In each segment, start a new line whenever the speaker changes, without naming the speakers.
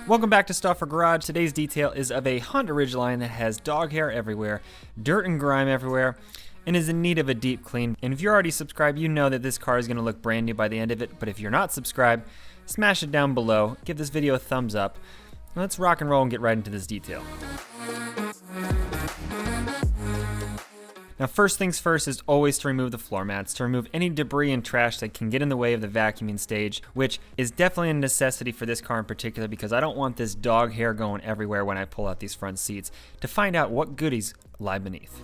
Welcome back to Stauffer Garage. Today's detail is of a Honda Ridgeline that has dog hair everywhere, dirt and grime everywhere, and is in need of a deep clean. And if you're already subscribed, you know that this car is going to look brand new by the end of it. But if you're not subscribed, smash it down below. Give this video a thumbs up. Let's rock and roll and get right into this detail. Now, first things first is always to remove the floor mats, to remove any debris and trash that can get in the way of the vacuuming stage, which is definitely a necessity for this car in particular because I don't want this dog hair going everywhere when I pull out these front seats, to find out what goodies lie beneath.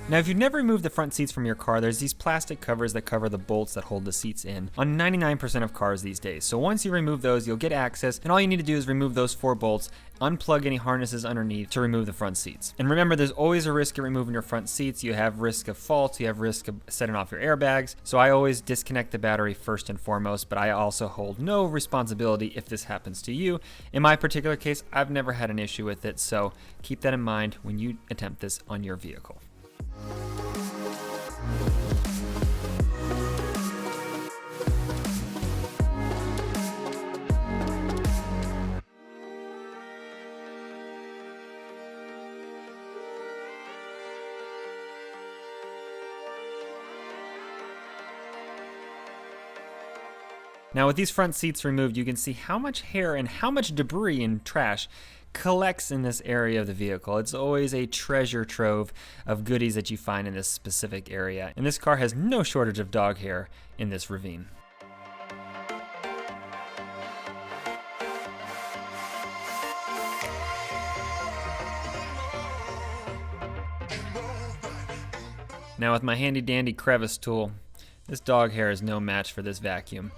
Now, if you've never removed the front seats from your car, there's these plastic covers that cover the bolts that hold the seats in on 99% of cars these days. So once you remove those, you'll get access, and all you need to do is remove those 4 bolts, unplug any harnesses underneath to remove the front seats. And remember, there's always a risk of removing your front seats. You have risk of faults, you have risk of setting off your airbags. So I always disconnect the battery first and foremost, but I also hold no responsibility if this happens to you. In my particular case, I've never had an issue with it, so keep that in mind when you attempt this on your vehicle. Now, with these front seats removed, you can see how much hair and how much debris and trash collects in this area of the vehicle. It's always a treasure trove of goodies that you find in this specific area. And this car has no shortage of dog hair in this ravine. Now, with my handy dandy crevice tool, this dog hair is no match for this vacuum.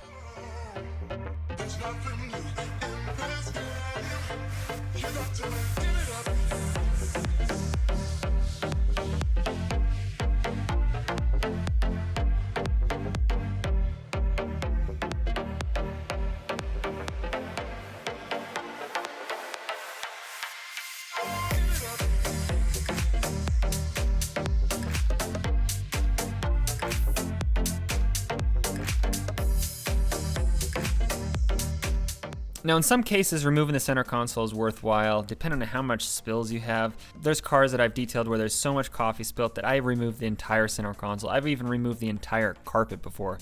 Now, in some cases, removing the center console is worthwhile, depending on how much spills you have. There's cars that I've detailed where there's so much coffee spilt that I remove the entire center console. I've even removed the entire carpet before.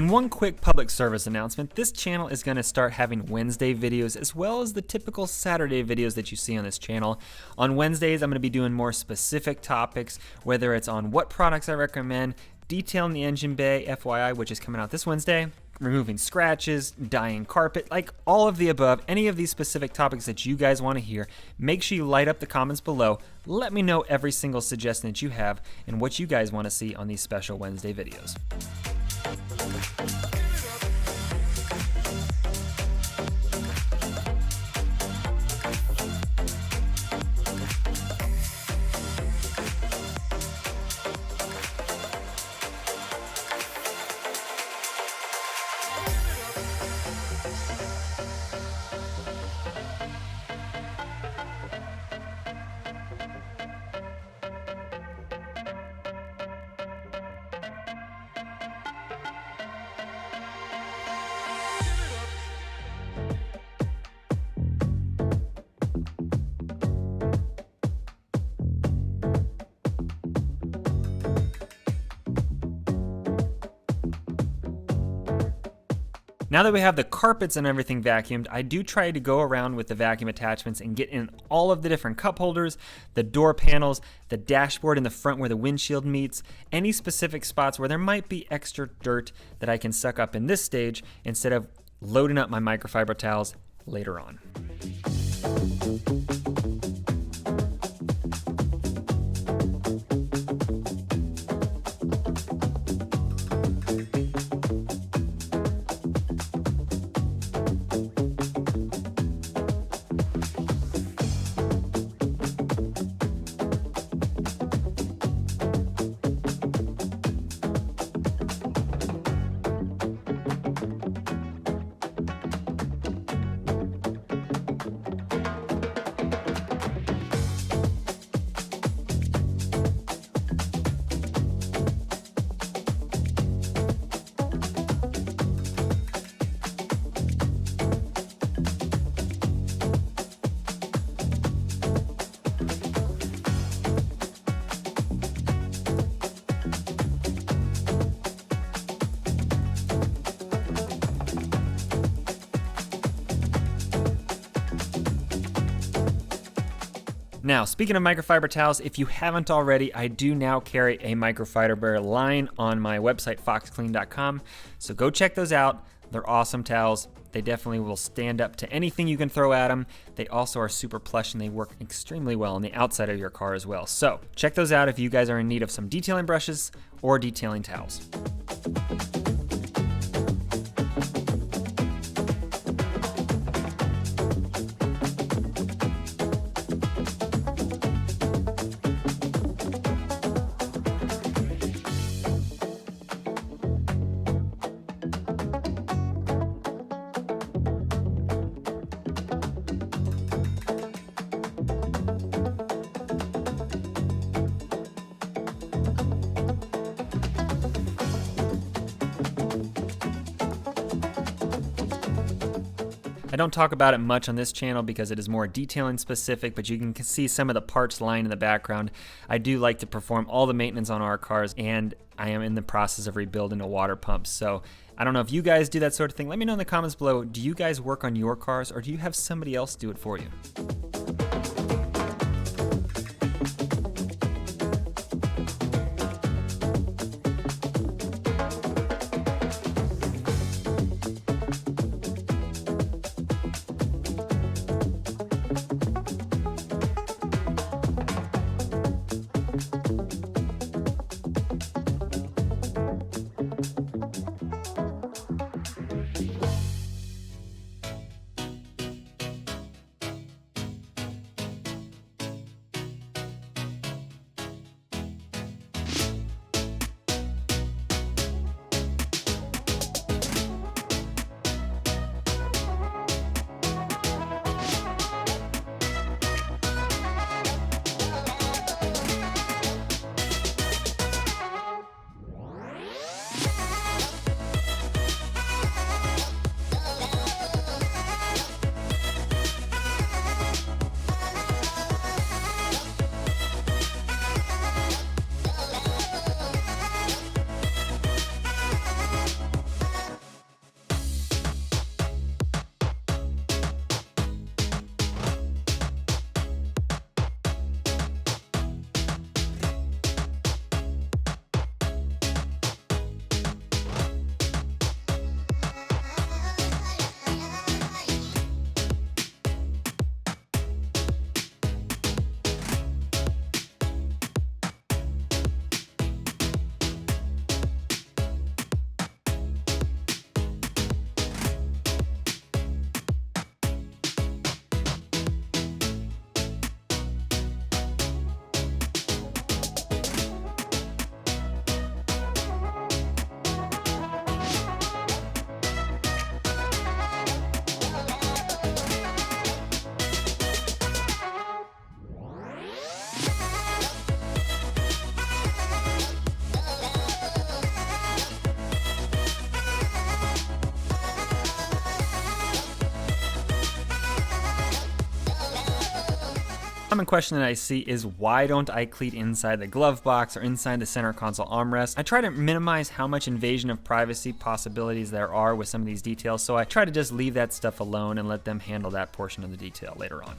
And one quick public service announcement, this channel is going to start having Wednesday videos as well as the typical Saturday videos that you see on this channel. On Wednesdays, I'm going to be doing more specific topics, whether it's on what products I recommend, detailing the engine bay, FYI, which is coming out this Wednesday, removing scratches, dyeing carpet, like all of the above, any of these specific topics that you guys want to hear, make sure you light up the comments below. Let me know every single suggestion that you have and what you guys want to see on these special Wednesday videos. Now that we have the carpets and everything vacuumed, I do try to go around with the vacuum attachments and get in all of the different cup holders, the door panels, the dashboard in the front where the windshield meets, any specific spots where there might be extra dirt that I can suck up in this stage instead of loading up my microfiber towels later on. Now, speaking of microfiber towels, if you haven't already, I do now carry a microfiber line on my website, foxclean.com. So go check those out. They're awesome towels. They definitely will stand up to anything you can throw at them. They also are super plush and they work extremely well on the outside of your car as well. So check those out if you guys are in need of some detailing brushes or detailing towels. I don't talk about it much on this channel because it is more detailing specific, but you can see some of the parts lying in the background. I do like to perform all the maintenance on our cars, and I am in the process of rebuilding a water pump. So I don't know if you guys do that sort of thing. Let me know in the comments below. Do you guys work on your cars, or do you have somebody else do it for you? Common question that I see is, why don't I cleat inside the glove box or inside the center console armrest? I try to minimize how much invasion of privacy possibilities there are with some of these details, so I try to just leave that stuff alone and let them handle that portion of the detail later on.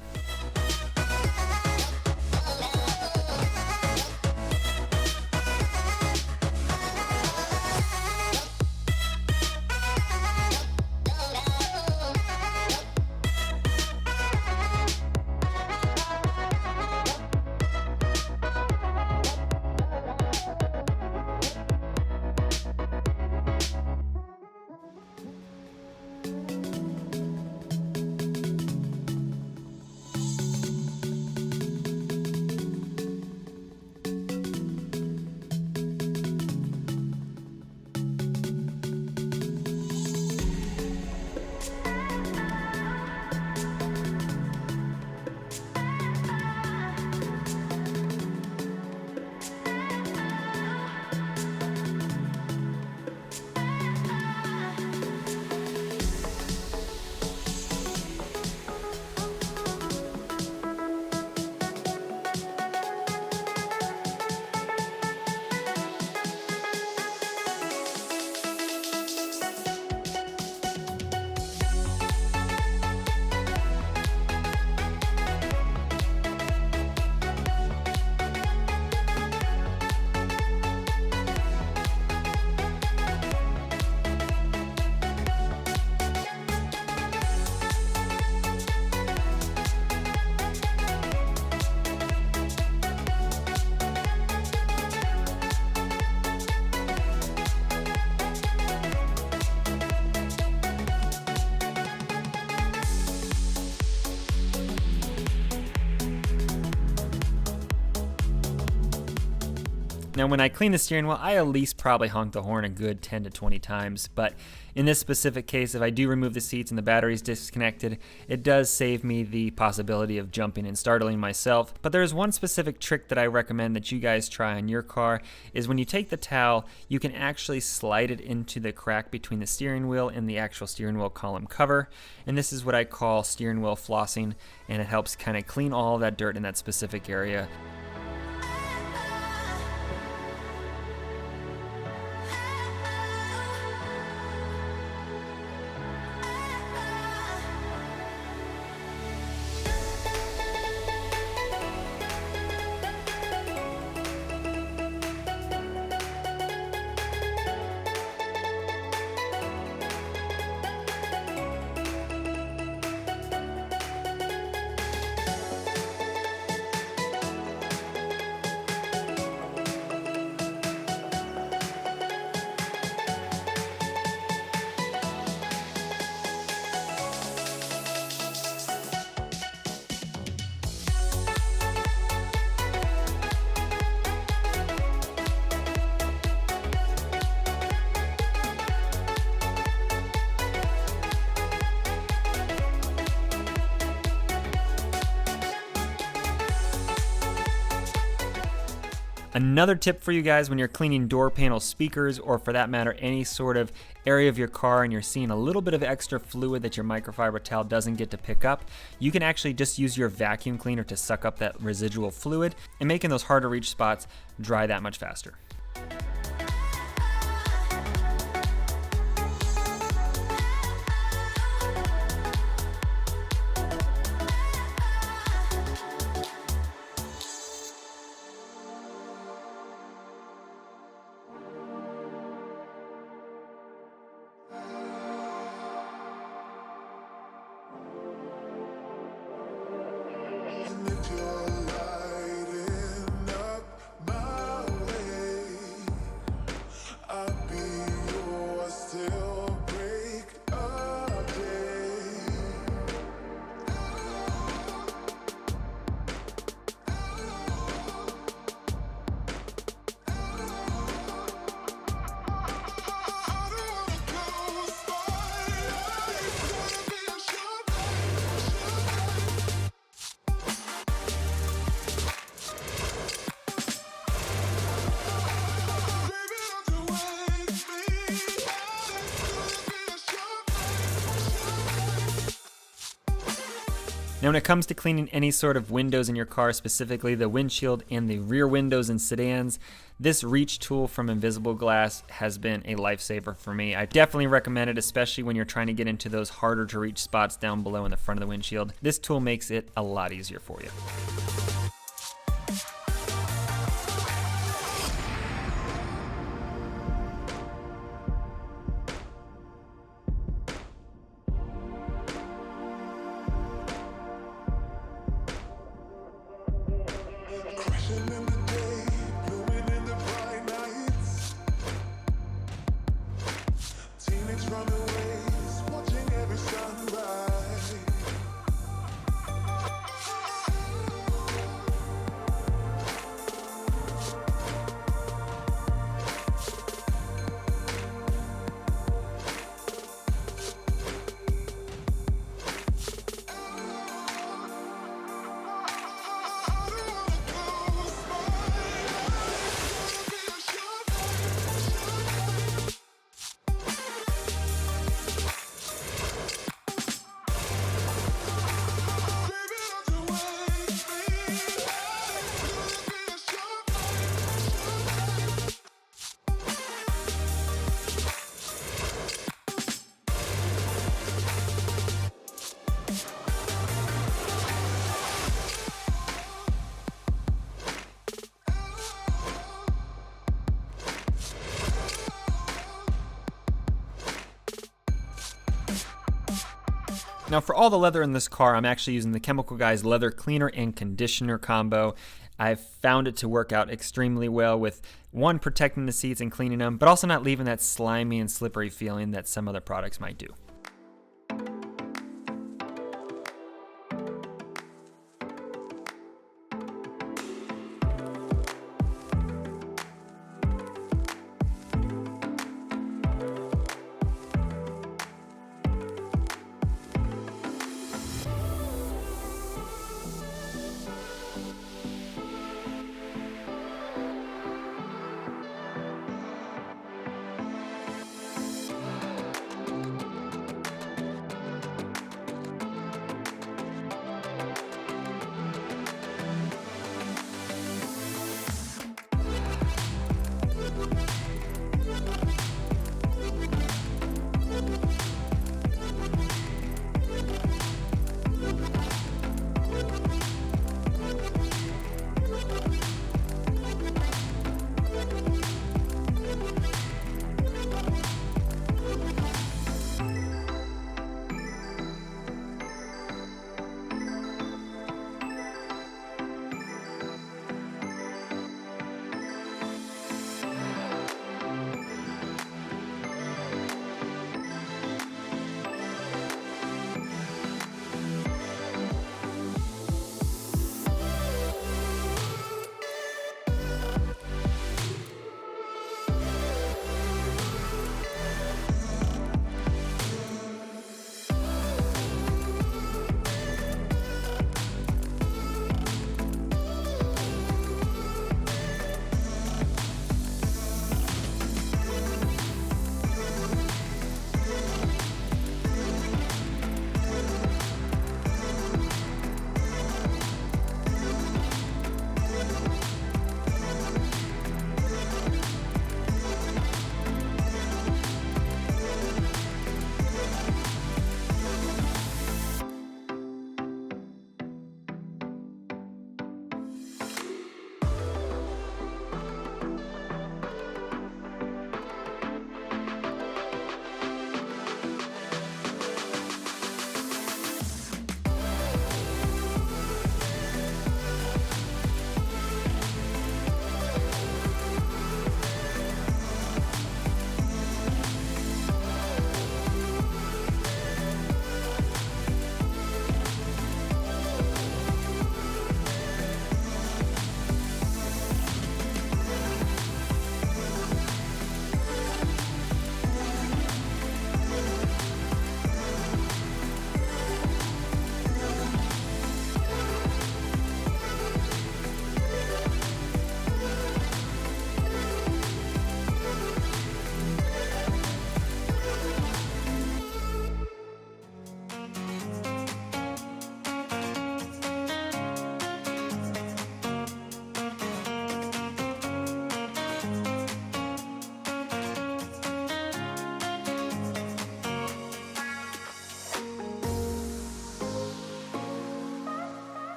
Now, when I clean the steering wheel, I at least probably honk the horn a good 10 to 20 times, but in this specific case, if I do remove the seats and the battery's disconnected, it does save me the possibility of jumping and startling myself. But there's one specific trick that I recommend that you guys try on your car, is when you take the towel, you can actually slide it into the crack between the steering wheel and the actual steering wheel column cover, and this is what I call steering wheel flossing, and it helps kind of clean all that dirt in that specific area. Another tip for you guys when you're cleaning door panel speakers, or for that matter any sort of area of your car and you're seeing a little bit of extra fluid that your microfiber towel doesn't get to pick up, you can actually just use your vacuum cleaner to suck up that residual fluid and making those hard to reach spots dry that much faster. Now when it comes to cleaning any sort of windows in your car, specifically the windshield and the rear windows in sedans, this reach tool from Invisible Glass has been a lifesaver for me. I definitely recommend it, especially when you're trying to get into those harder to reach spots down below in the front of the windshield. This tool makes it a lot easier for you. Now for all the leather in this car, I'm actually using the Chemical Guys leather cleaner and conditioner combo. I've found it to work out extremely well with, one, protecting the seats and cleaning them, but also not leaving that slimy and slippery feeling that some other products might do.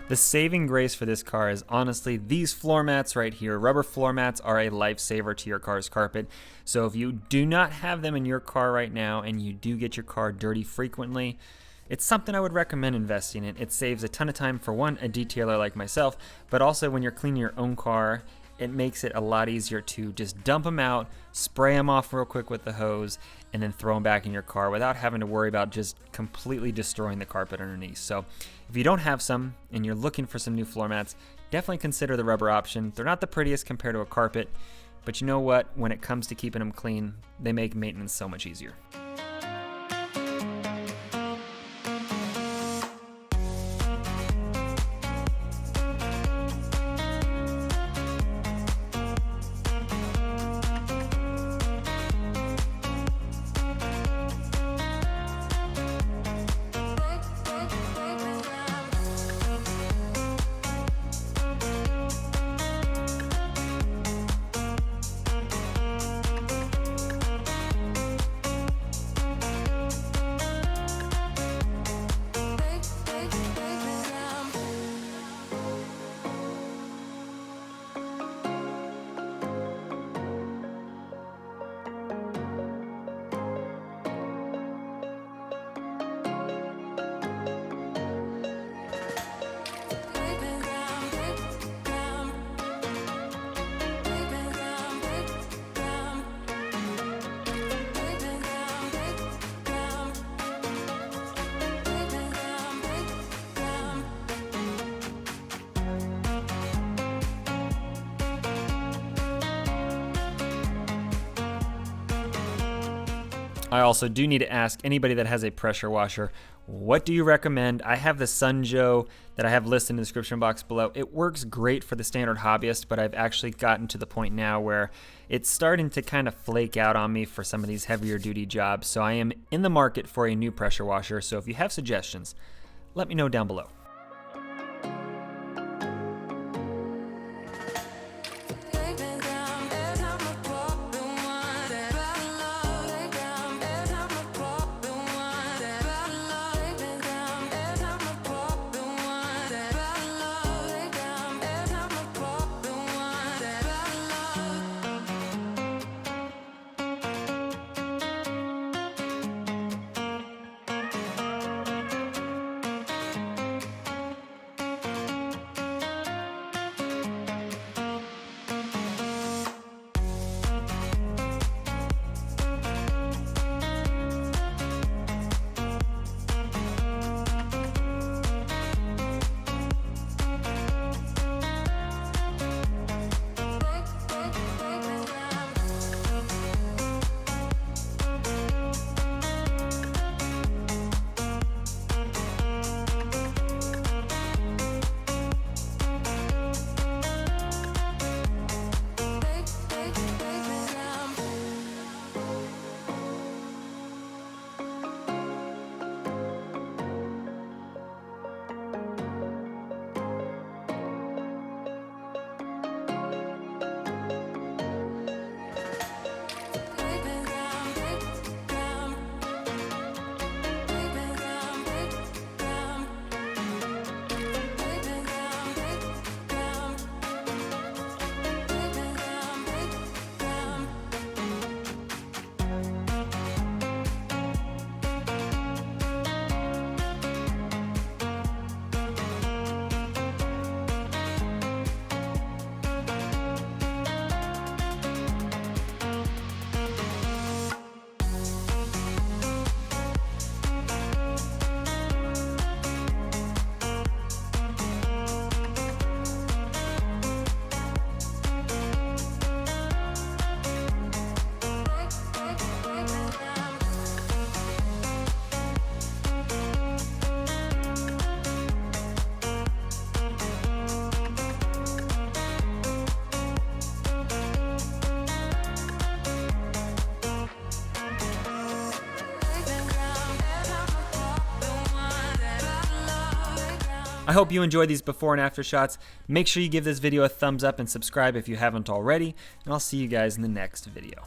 The saving grace for this car is honestly these floor mats right here. Rubber floor mats are a lifesaver to your car's carpet. So if you do not have them in your car right now and you do get your car dirty frequently, it's something I would recommend investing in. It saves a ton of time for one, a detailer like myself, but also when you're cleaning your own car, it makes it a lot easier to just dump them out, spray them off real quick with the hose, and then throw them back in your car without having to worry about just completely destroying the carpet underneath. So if you don't have some and you're looking for some new floor mats, definitely consider the rubber option. They're not the prettiest compared to a carpet, but you know what? When it comes to keeping them clean, they make maintenance so much easier. I also do need to ask anybody that has a pressure washer, what do you recommend? I have the Sunjo that I have listed in the description box below. It works great for the standard hobbyist, but I've actually gotten to the point now where it's starting to kind of flake out on me for some of these heavier duty jobs. So I am in the market for a new pressure washer. So if you have suggestions, let me know down below. I hope you enjoyed these before and after shots. Make sure you give this video a thumbs up and subscribe if you haven't already, and I'll see you guys in the next video.